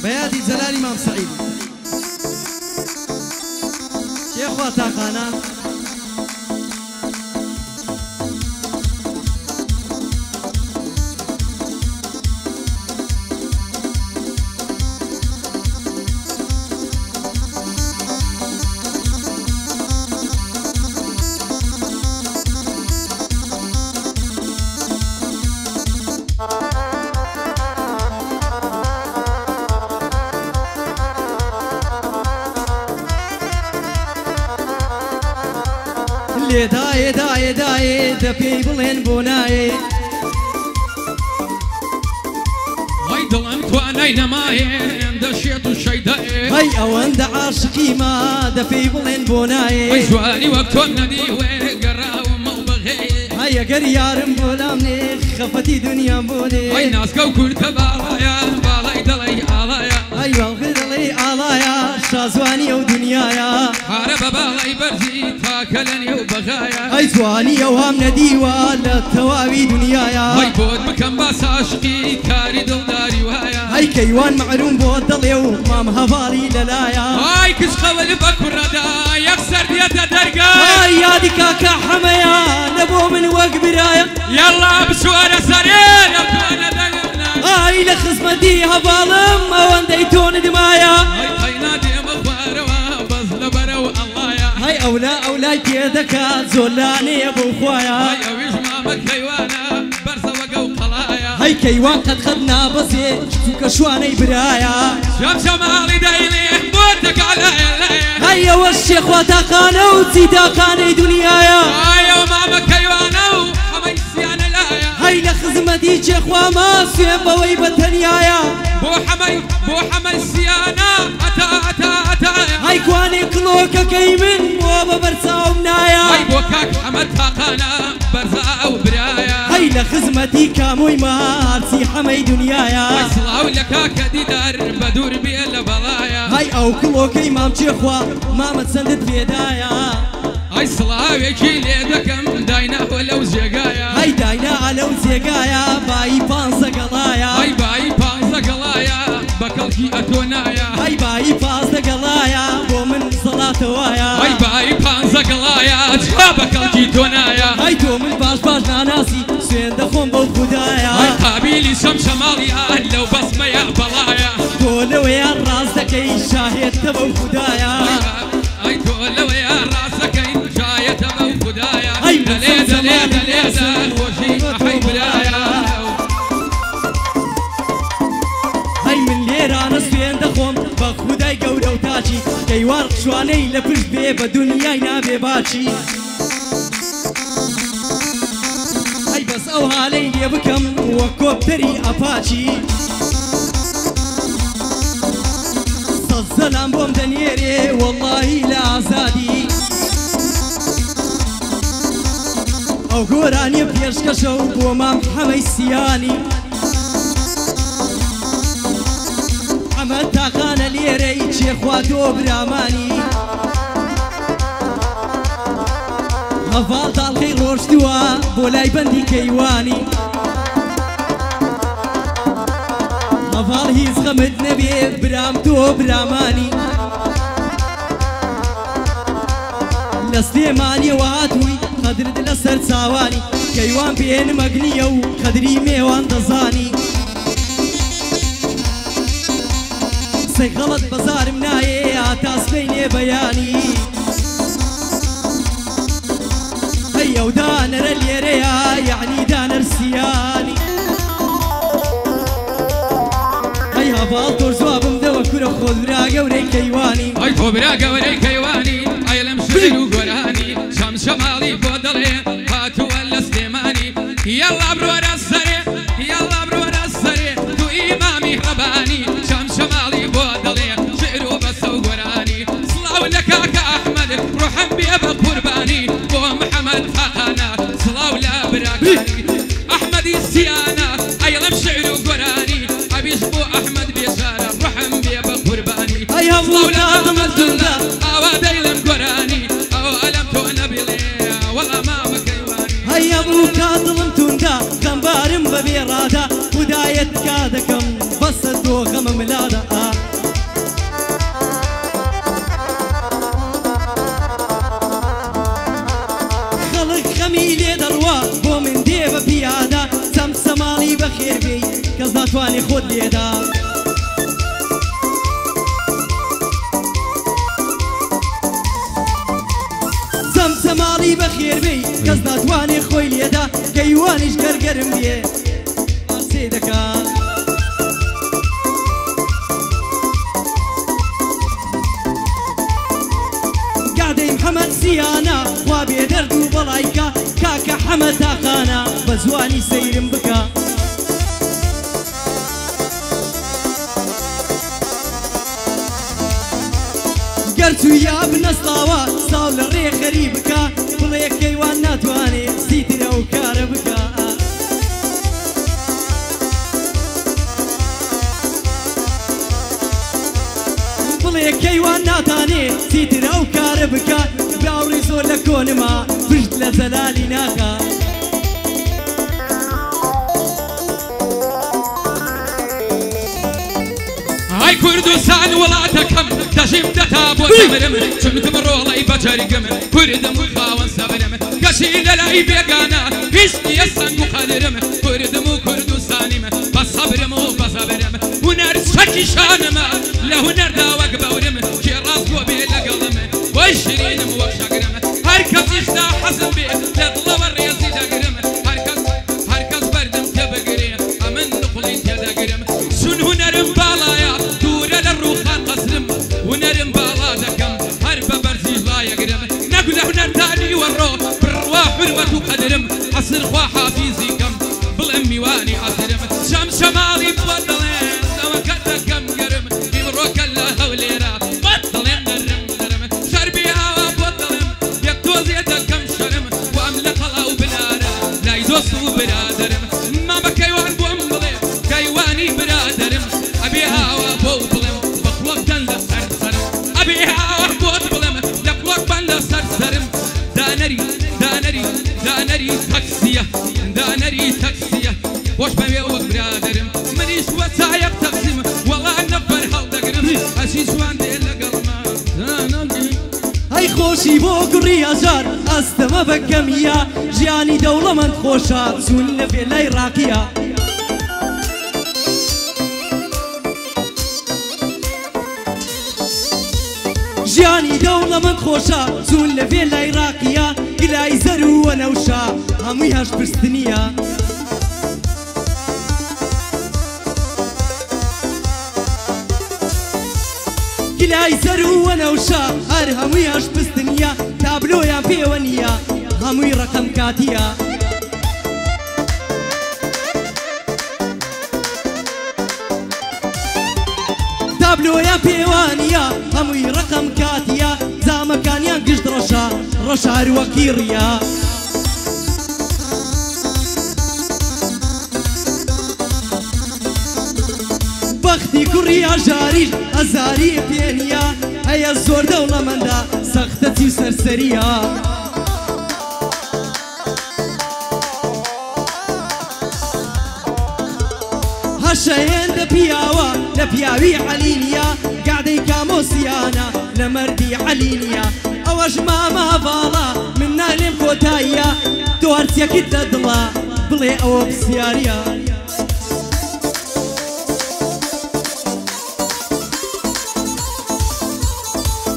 بيادي جلال إمام سعيد يا أخواتا خانا داي داي داي دبي بلين بوناي هاي دلنت وانا نماي عند الشيط الشيداي هاي اوند عاشقي ما دبي بلين بوناي هاي جواني وقت الندي وقرا وما بغي هاي قريار بولامني خفتي دنيا بوني هاي ناس كل تبارايا بالاي دلي علايا هاي بالغدلي علايا شازواني ودنيايا حارب بالاي برزي تاكلني وبغايا هاي زواني وهم نديوا للتواوي دنيايا هاي بود مكان باس عاشقي كاري دلداري وهايا هاي كيوان معلوم بودلي ومام هفالي للايا هاي كش خول بكر ردا يخسر ديتا درقا هاي يا دي كاكا حميا نبو من وق برايا يلا بسوار سرير يبتوانا دقنا هاي لخزمتي هفالم وانديتون دمايا هاي خينا دي مخبار وبزل برو الله يا هاي أولا كيدك زولاني أبو خوايا هاي أويش مامك كيوانا برسا وقو قلايا هاي كيوان قد خدنا بسي شوك شواني برايا شمالي دايلي بوتك على يلايا هاي والشيخ وتاقانا وتيتاقاني دنيايا هاي ومامك كيوانا وحمي سيان لايا هاي لخزمتي شيخ وما سيبا ويبتنيايا بو حمي سيانا أتا هاي كواني كلوكا كيمن وابا برسا ومنايا هاي بوكاك حمد تاقانا برزا وبرايا هاي لخزمتي كاموي مارسي حمي دنيايا هاي صلاو لكا كديدار بدور بيلا بلايا هاي او كلوكي مام شيخوا ماما تسندت بيدايا هاي صلاو يكي ليدكم داينا ولو زيقايا هاي داينا على وزيقايا باي بانسا قلايا هاي باي بانزا قلايا بكالكي أتونايا هاي باي بانسا قلايا ومن صلاة وايا هاي باي بانزا قلايا جابك الجيتونايا هاي تو من باش ناناسي سوين دخون بالخدايا هاي قابيلي شمالي لو بصمة يا بلايا تولو يا الراس دكي شاهد تبو خدايا هاي تولو يا راسك إن شاية تبو خدايا هاي دليدا وشي أحي بلايا هاي من ليران سوين دخون بخداي قولو تاجي كيوان شواني لبش بي بدنياي نابي باشي هاي بس او هالي لي بكم وكوبتري اباشي السلام بوم دنيري والله لا زادي او قراني بيرش كشو بومام حمي السياني عمل تاقانا ليري شيخ واتو براماني هفال طالخي روش دوا بولاي بندي كيواني هفال هيز غمد نبي برامتو براماني لسليماني وهاتوي قدرت لسر ساواني كيوان بين مقنية وقدري ميوان دزاني سيغلط بزار مناي عتاس بيني بياني هيا ودانر اليريا يعني دانر سياني هيا بالطور زواب مدوى كرة خذ براقة وري كيواني هاي تو براقة وري كيواني عيلم شغل وقراني شمالي بودلي هاتو ولا سليماني يلا برور السري يلا برور السري تو إمامي رباني شمالي بودلي شعر وبس وقراني صلاو لك أحمد روحا بيبقى قرباني بو محمد حقانا صلاو لا براقاني أحمد السيانة أيلم شعر وقراني أبيش بو أحمد بيسارة روحا بيبقى قرباني هيا صلاو لا مولاد مزدنا أواد أيلم قراني أو ألم تونا بلي والله ما بكيواني هيا بوكاد ظلمتوندا كم بارم ببيرادا وداية كادكم بس الدوغم ملادا بەڵایکە کاکە حەمەد تاقانە بە زوانی سەیرم بکە گەرچ و یا بنەستاوە ساو لە ڕێ خەری بکە بڵێ کەیوان ناتوانێ زیترە و کارە بکە بڵێ کەیوان ناتانێ زیترە و کارە بکە باوڕی زۆر لە کۆنما پشت لە جەلالی ناکە ئای کوردستان وڵاتەکەم دەژیم دەتا بۆ دەمرم چونکم ڕۆڵەی بەجەرگم کوردم و خاوەن سەبرم گەشی لەلای بێگانە هیچ نییە سەنگ و قەدرم کوردم و کوردستانیم بە سەبرم و بە زەبرم هونەر چەکی شانمە لە هونەردا وەک بەورم کێ ڕاست بۆ بێ لەگەڵم وەی شیرینم وەک شەگرم هەر کەسیشدا حەزم بێ لە دڵەوە ڕێزی دەگرم هەر کەس بەردم تێبگرێ ئەمن دڵی تێدەگرم چون هونەرم باڵایە دوورە لە ڕووخان قەسرم هونەرم باڵا دەکەم هەر بە بەرزی لایەگرم نەک لە هونەردانی وەڕۆ بڕوا حورمەت و قەدرم عەسر خوا حافیزیکەم بڵێم میوانی عەسرم شەم شەماڵی بۆ دڵێن ئەوەکە دەکەم گەرم ئیمڕۆکە لە هەولێرە بۆ دڵێم نەرم شەربی ئاوا بۆ دڵێم یەک تۆزێ دەکەم شەرم وام لە قەڵاو بنارە لای دۆست و برادرم مامە کەیوان بۆم بڵێ کەیوانی برادرم ئەبێ ئاوا بۆ بڵێم بە قوڵۆک دەن لە سەر سەرم ئەبێ ئاوا بۆت بڵێم لە قوڵۆک بەن لە سەر سەرم دانەری تەکسیە دانەری تەکسیە خۆش بەوێ وەک برادرم منیش وە چایەک تەقسیم وەڵا نەفەر هەڵدەگرم ئەشی جوان دێ لەگەڵما ئەی خۆشی بۆ گوڕی هەژار ئەستەمە بەکەمیە ژیانی دەوڵەمەند خۆشە چون لە فێلای ڕاقیە ژیانی دەوڵەمەند خۆشە چون لە فێلای ڕاقیە گلای زەر و وەنەوشە هەمووی هەش پرستنیە گلای زەر و وەنەوشە هەر هەمووی هەش پرستنیە تابلۆیان پێوە نییە هەمووی ڕەقەم کاتیە تابلۆیان پێوانیە هەمووی ڕەقەم کاتیە زامەکانیان گشت ڕەشە ڕەش هەروەکی ڕیە بەختی کوڕی هەژاریش هەزاری پێنیە هەیە زۆر دەوڵەمەندە سەختەتی و سەرسەریە هەشەیەندە پیاوە لە پیاوی عەلینیە گادەی کامۆسیانە لە مەردی عەلینیە ئەوەش مامە باڵا من نالێم کۆتاییە تۆ هەرچیەکیت لە دڵە بڵێ ئەوە پرسیاریە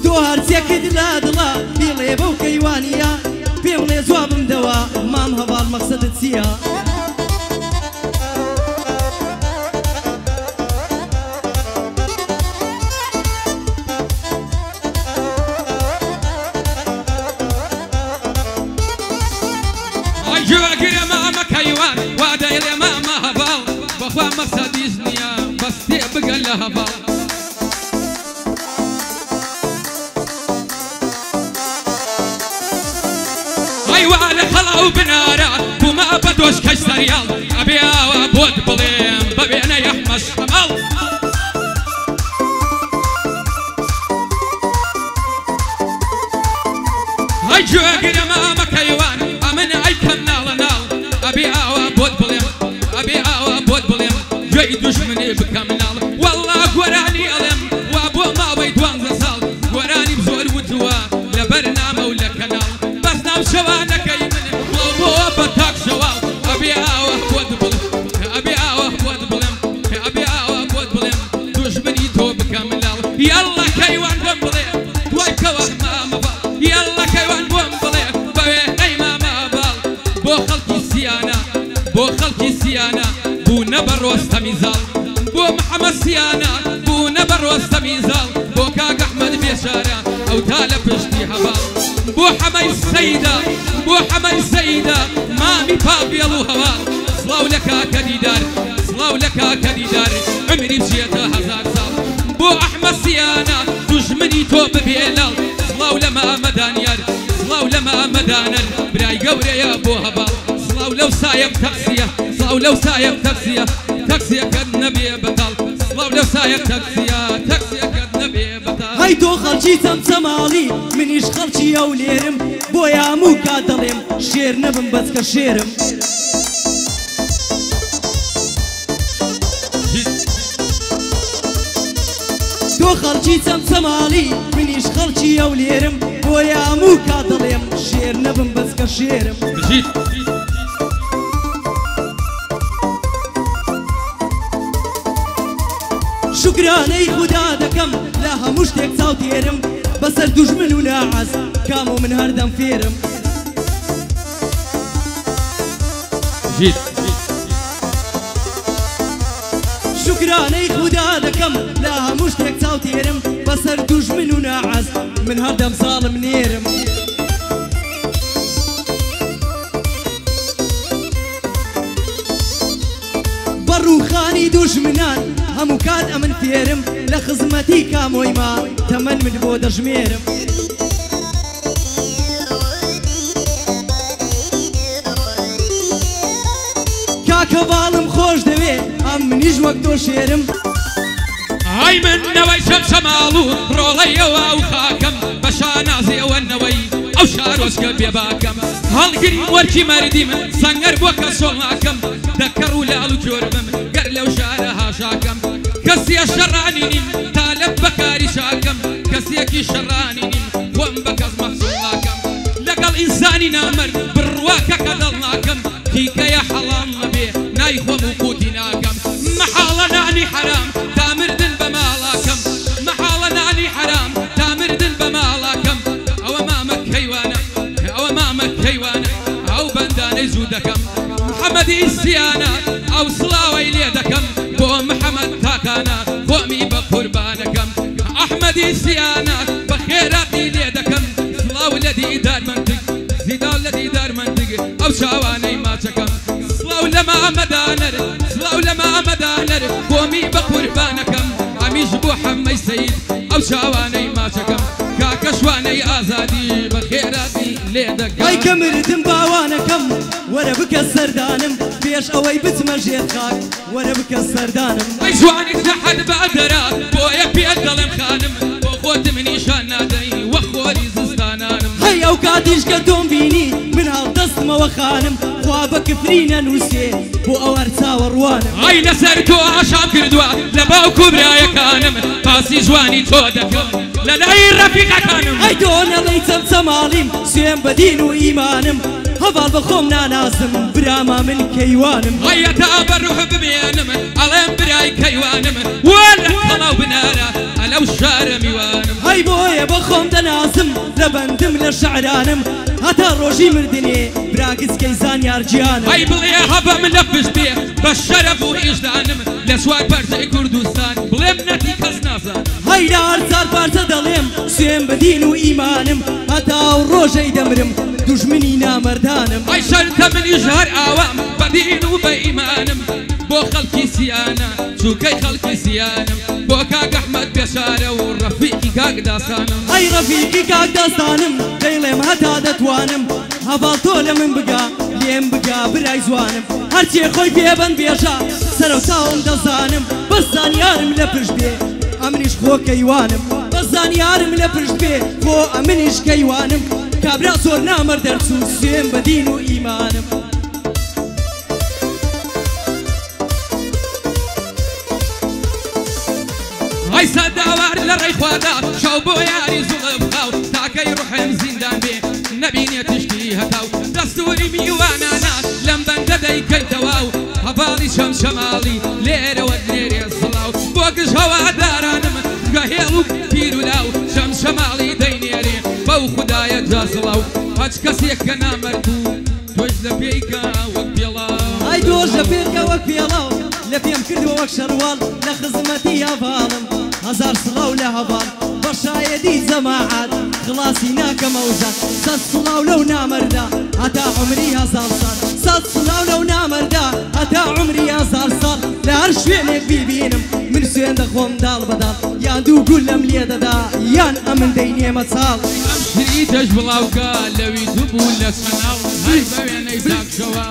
تۆ هەرچیەکیت لە دڵە بڵێ بەو کەیوانیە پێ بڵێ جوابم دەوە مام هەواڵ مەقسەدت چییە جوگرە مامە کەیوان وا دەیڵێ مامە هەواڵ بەخوا مەقسەدیش نییە بەس تێ بگەن لە هەواڵ ئەیوا لە قەڵاو بنارە بوومە بە دۆشکەی سەریاڵ ئەبێ ئاوا بۆت بڵێم بەبێنە یەحمەش هەماڵ ئەی جوگرە مامە کەیوان ئەمن ئەیکەم ناڵە ناڵ ئەبێ ئاوا بۆت بڵێم ئەبێ ئاوا بۆت بڵێم گوێی دوژمنێ بکەم ناڵ وەڵا گۆرانی ئەڵێم وا بۆ ماوەی 12 ساڵ گۆرانیم زۆر وتووە لە بەرنامە و لە کەناڵ بەس ناو شەوانەکەی من بۆ بە تاک شەواڵ ئەبێ ئاوا بۆت بڵێم ئەبێ ئاوا بۆت بڵێم ئەبێ ئاوا بۆت بڵێم دوژمنی تۆ بکەم ناڵ یەڵڵا کەیوان بۆم بڵێ دوای کەوە مامە باڵ یەڵڵا کەیوان بۆم بڵێ بەوێنەی مامە باڵ بۆ خەڵکی سیانە بۆ خەڵکی سیانە بوونە بە ڕۆستەمی زاڵ بۆ محەمەد سیانە بوونە بە ڕۆستەمی زاڵ بۆ کاک ئەحمەد بێشارە ئەو تا لە پشتی هەواڵ بو حماي السيدة بو حماي السيدة مامي بابيل وهوا صلاو لك كديدار صلاو لك كديدار عمري بشيته هزار صال بو أحمد سيانا دجمني توب بيلال صلاو لما مدانيار صلاو لما مدانر براي قوري يا بو هبا صلاو لو سايب تقسية صلاو لو سايب تقسية تقسية كالنبي بطل صلاو لو سايب تقسية تقسية كالنبي بطل هاي تو خلشي تمتمالي منيش خلشي أوليرم بويا مو كادلم شير نبم بس كشيرم تو خلشي تمتمالي منيش خلشي أوليرم بويا مو كادلم شير نبم بس كشيرم شكراني خدا دكم لا هموش تك صوتيرم بسر دجمن وناعس كامو من هردم فيرم جيت شكراني خدا دكم لا هموش تك صوتيرم بسر دجمن وناعس من هردم ظالم نيرم بروخاني دجمنان همو كان أمن فيرم لخزمتي كاموي ما تمن من بود جميرم كاكا بالم خوش دوي أم منيش وقتو شيرم هاي من نوي شمالو رولي او خاكم بشانازي والنوي او شاروس قلبي باكم هالقري وركي مردي من سنگر بوكا سولاكم ذكروا لالو جورمم قرلو شارها شاكم كسي الشرانين طالب بكاري شاكم كسيكي شرانين وم بكز مخصولاكم لقل انساني نامر برواكا قدلناكم كيك يا حلام بيه نايخ ومقوتناكم محالا نعني حرام تامردن بمالاكم محالا نعني حرام تامردن بمالاكم او امامك حيوانا او امامك حيوانا او بنداني زودكم محمد السيانا او صلاوي ليدكم بو محمد تاكانا قومي بقربانكم احمد السيانا بخيراتي ليدكم صلاو الذي دار منطق زيداو الذي دار منطق او شاواني ماتكم صلاو لما مدانر صلاو لما مدانر قومي بقربانكم عميش بو حمي سيد او شاواني ماتكم كاكشواني ازادي بخيراتي ليدكم هاي كمردم باوانكم ورا بك السردانم بيش اوي بتمجيت خاك ورا بك السردانم اي جوانك تحت بعدرا بويا بيد ظلم خانم وخوت مني شان نادي وخوري زستانانم هاي اوقاتيش قدوم بيني من هالدست وخانم خوابك فرينا نوسين بو اورتا وروانم هاي نسرتو عشان كردوا لباو كبرايا كانم قاسي جواني تودكم للاي رفيقة كانم هاي دون ليتم سماليم سيم بدين وايمانم هفال بخوم ناناسم براما من كيوانم هاي تابر روح ببينم علم براي كيوانم ولا طلعوا بنارا على وشار ميوانم هاي بويا بخوم دناسم لبندم لشعرانم هتا روجي مردني براكس كيزان يارجيانم هاي بلي هبا من لفش بيه بالشرف وإجدانم لسواق برزي كردستان بلمنتي كسنازان هاي دار صار بارتا دليم سيم بدين وايمانم هتا روجي دمرم دجمني نامردانم هاي شرطة من يجهر آوام بدين وبإيمانم بو خلقي سيانا شوكي خلقي سيانم بو كاك أحمد بشارة ورفيقي كاك داسانم هاي رفيقي كاك داستانم ليلم هتا دتوانم هفالتو لمن بقى ليم بقى براي زوانم هرچي خوي بيبن بيجا سروتاهم دزانم بسان يارم لبرش بيه امنيش خو كيوانم بسان يارم لبرش بيه خو امنيش كيوانم كابرا زور نامر درسو سيم بدين وايمانم هاي سداوار لري خوادا شو بو ياري زلف خاو تاكي روحهم زندان بيه نبيني تشتي هكاو دستوري ميوانانا لم بنددي كي تواو هفالي شمالي ليرة ودليري الصلاو بوكش هوا دارانم قهيلو بيرو لاو شمالي دينيري بو خدايا جاسلاو هاج كسيك نامرتو توج لبيكا وكبيلاو هاي دوج لبيكا وكبيلاو لفيم كردو وك شروال لخزمتي يا فالم هزار صلاو لهبال بشايدي زماعات خلاصی ناکەمەوزە سەد سڵاو لەو نامەردا هەتا عمری هەزار ساڵ سەد سڵاو لەو نامەردا هەتا عمری هەزار ساڵ لە هەر شوێنێک بیبینم من سوێن دەخۆم داڵ بەداڵ یان دوو گول لەم لێ دەدا یان ئەمن دەینێمە چاڵ ئەم شریتەش بڵاوکە لەوی دوو بوو لە سەناو هەی بە وێنەی زاکشەوە